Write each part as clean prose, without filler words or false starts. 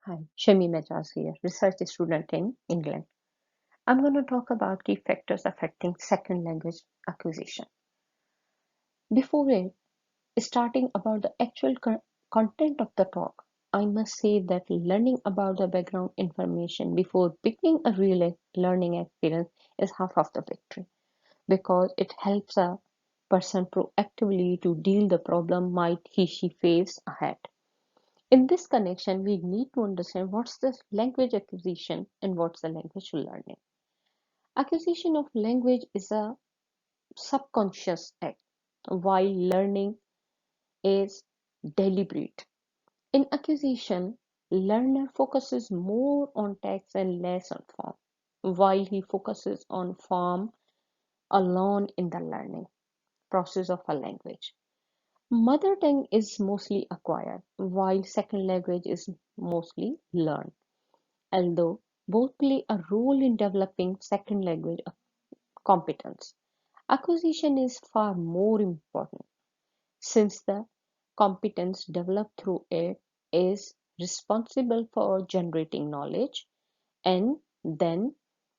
Hi, Shami Majaz here, research student in England. I'm going to talk about key factors affecting second language acquisition. Before starting about the actual content of the talk, I must say that learning about the background information before beginning a real learning experience is half of the victory because it helps a person proactively to deal the problem might he she face ahead. In this connection, we need to understand what's the language acquisition and what's the language learning. Acquisition of language is a subconscious act, while learning is deliberate. In acquisition, learner focuses more on text and less on form, while he focuses on form alone in the learning process of a language. Mother tongue is mostly acquired, while second language is mostly learned. Although both play a role in developing second language competence, acquisition is far more important since the competence developed through it is responsible for generating knowledge and then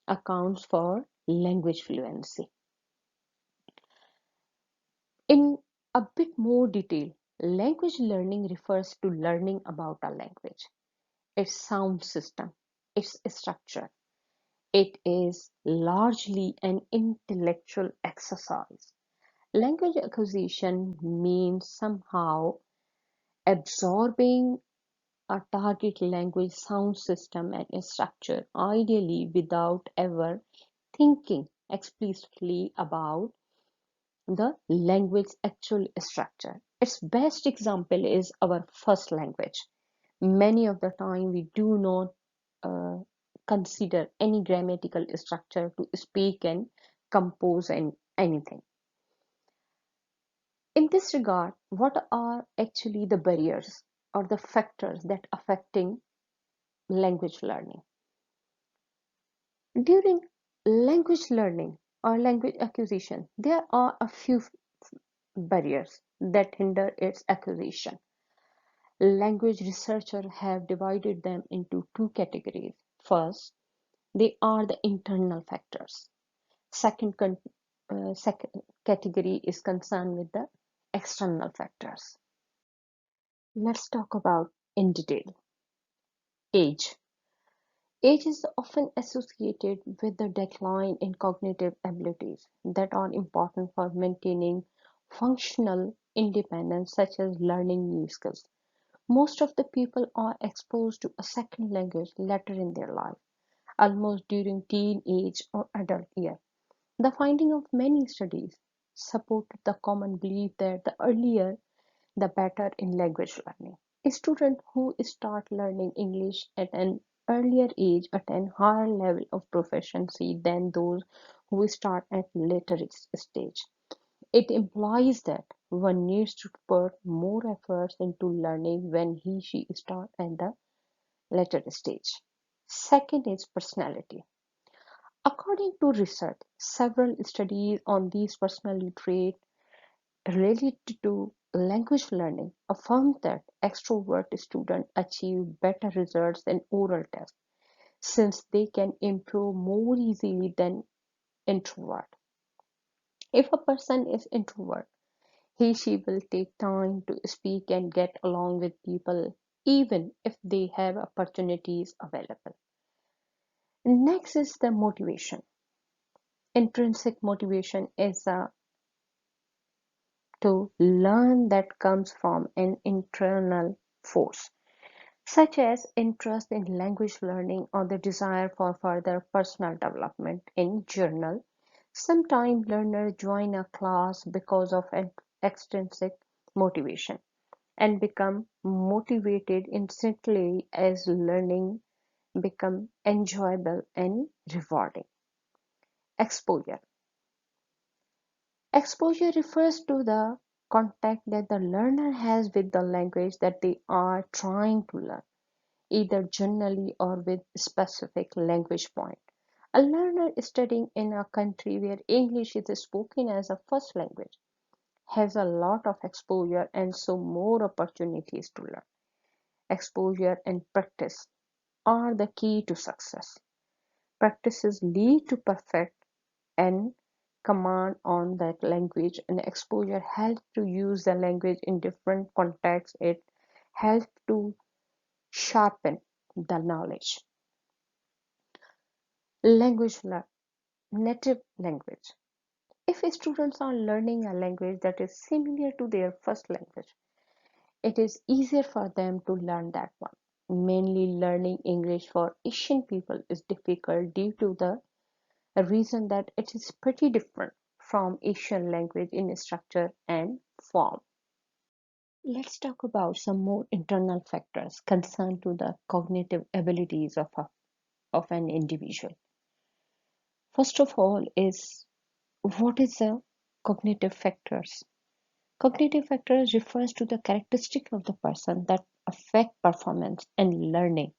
accounts for language fluency. In a bit more detail, language learning refers to learning about a language, its sound system, its structure. It is largely an intellectual exercise. Language acquisition means somehow absorbing a target language sound system and structure, ideally without ever thinking explicitly about the language actual structure. Its best example is our first language. Many of the time we do not uh, consider any grammatical structure to speak and compose and anything. In this regard, what are actually the barriers or the factors that affecting language learning? During language learning or language acquisition, there are a few barriers that hinder its acquisition. Language researchers have divided them into two categories. First, they are the internal factors. Second category is concerned with the external factors. Let's talk about in detail. Age. Age is often associated with the decline in cognitive abilities that are important for maintaining functional independence, such as learning new skills. Most of the people are exposed to a second language later in their life, almost during teenage or adult years. The finding of many studies support the common belief that the earlier the better in language learning. Students who start learning English at an earlier age attain higher level of proficiency than those who start at later stage. It implies that one needs to put more efforts into learning when he she start at the later stage. Second is personality. According to research, several studies on these personality traits related to language learning affirm that extrovert students achieve better results in oral tests since they can improve more easily than introvert. If a person is introvert, he she will take time to speak and get along with people even if they have opportunities available. Next is the motivation. Intrinsic motivation is to learn that comes from an internal force, such as interest in language learning or the desire for further personal development. In journal, sometimes learners join a class because of an extrinsic motivation and become motivated instantly as learning become enjoyable and rewarding. Exposure. Exposure refers to the contact that the learner has with the language that they are trying to learn, either generally or with specific language point. A learner studying in a country where English is spoken as a first language has a lot of exposure and so more opportunities to learn. Exposure and practice. are the key to success. Practices lead to perfect and command on that language, and exposure helps to use the language in different contexts. It helps to sharpen the knowledge. Language, native language. If students are learning a language that is similar to their first language, it is easier for them to learn that one. Mainly learning English for Asian people is difficult due to the reason that it is pretty different from Asian language in structure and form. Let's talk about some more internal factors concerned to the cognitive abilities of an individual. First of all is what is the cognitive factors? Cognitive factors refers to the characteristic of the person that affect performance and learning.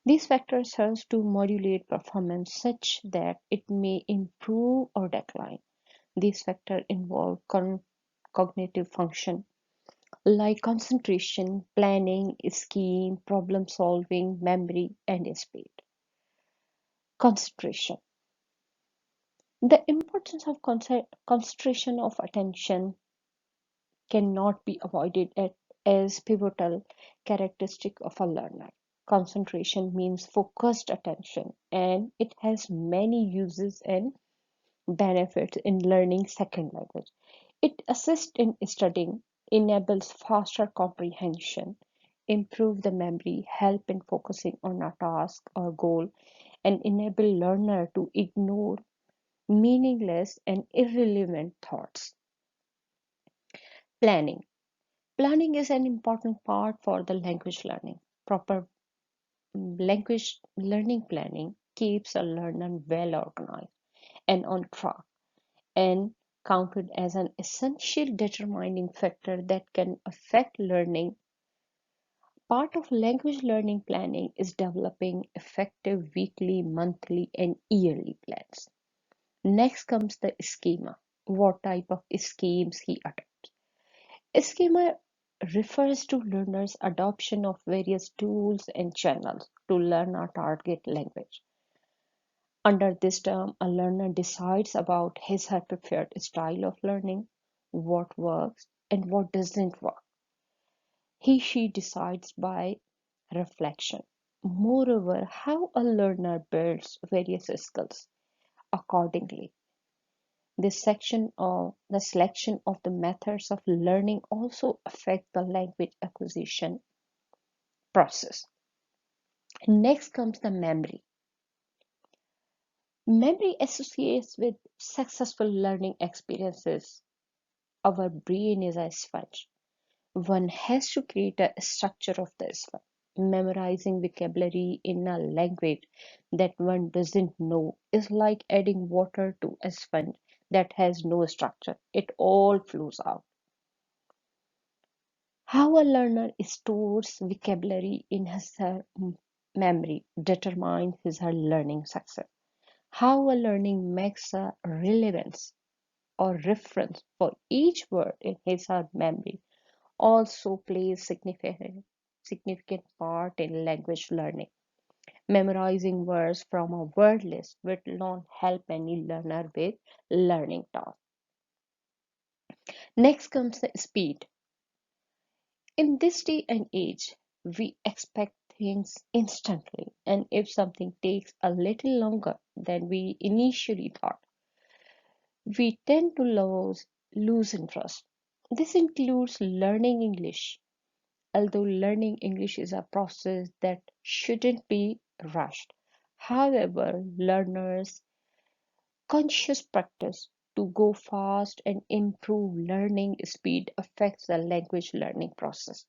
These factors help to modulate performance such that it may improve or decline. These factors involve cognitive function like concentration, planning, scheme, problem solving, memory, and speed. Concentration. The importance of concentration of attention cannot be avoided as pivotal characteristic of a learner. Concentration means focused attention, and it has many uses and benefits in learning second language. It assists in studying, enables faster comprehension, improve the memory, help in focusing on a task or goal, and enable learner to ignore meaningless and irrelevant thoughts. Planning. Planning is an important part for the language learning. Proper language learning planning keeps a learner well organized and on track and counted as an essential determining factor that can affect learning. Part of language learning planning is developing effective weekly, monthly, and yearly plans. Next comes the schema. What type of schemes he adopts? Schema refers to learners' adoption of various tools and channels to learn a target language. Under this term, a learner decides about his or her preferred style of learning, what works and what doesn't work. He/she decides by reflection. Moreover, how a learner builds various skills accordingly. This section of the selection of the methods of learning also affect the language acquisition process. Next comes the memory. Memory associates with successful learning experiences. Our brain is a sponge. One has to create a structure of the sponge. Memorizing vocabulary in a language that one doesn't know is like adding water to a sponge that has no structure. It all flows out. How a learner stores vocabulary in his memory determines his her learning success. How a learning makes a relevance or reference for each word in his her memory also plays significant part in language learning. Memorizing words from a word list will not help any learner with learning tasks. Next comes the speed. In this day and age, we expect things instantly, and if something takes a little longer than we initially thought, we tend to lose interest. This includes learning English, although learning English is a process that shouldn't be rushed. However, learners' conscious practice to go fast and improve learning speed affects the language learning process.